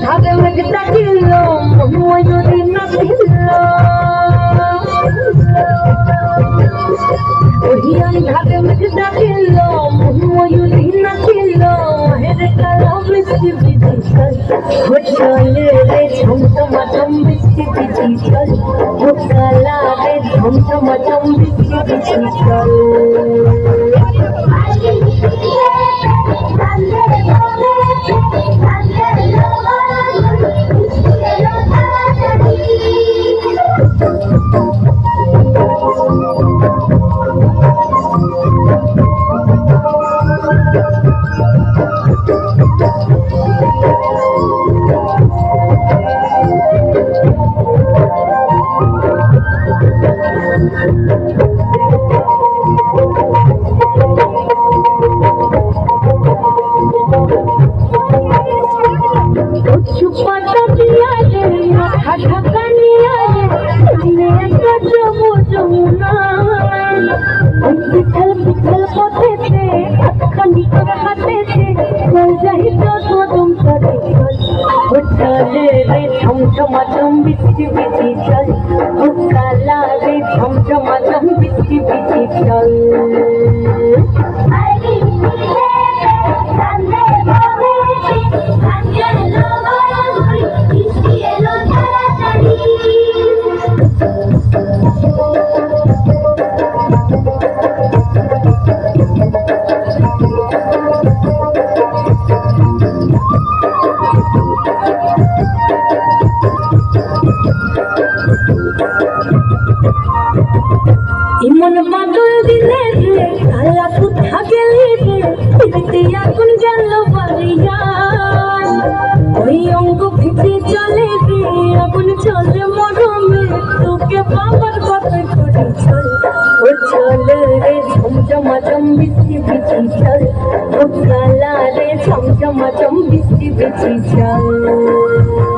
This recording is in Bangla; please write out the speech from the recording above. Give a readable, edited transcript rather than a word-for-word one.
ধারে মেঘটা ছিল ময়ূরী নাচিল ধারে মেঘটা ছিল ময়ূরী নাচিল হেরে কালা বৃষ্টি বিধি চলে রে ঝমঝমাঝম বৃষ্টি বিধি চল কালা রে ঝমঝমাঝম বৃষ্টি বিধি চল ঝমঝমাঝম বৃষ্টি বিধি চল কালা রে ঝমঝমাঝম বৃষ্টি বিধি চল ইমন বাদল দিলে রে কালা কোথা গেলি রে ফিরতে এখন গেল বাড়িয়া ওই অঙ্গ ফিতে চলে রে এখন চলে মরমে তোকে বাবার কথা করে চল ও চলে রে ঝমঝমাঝম বৃষ্টি বিধি চল ও কালা রে ঝমঝমাঝম বৃষ্টি বিধি চল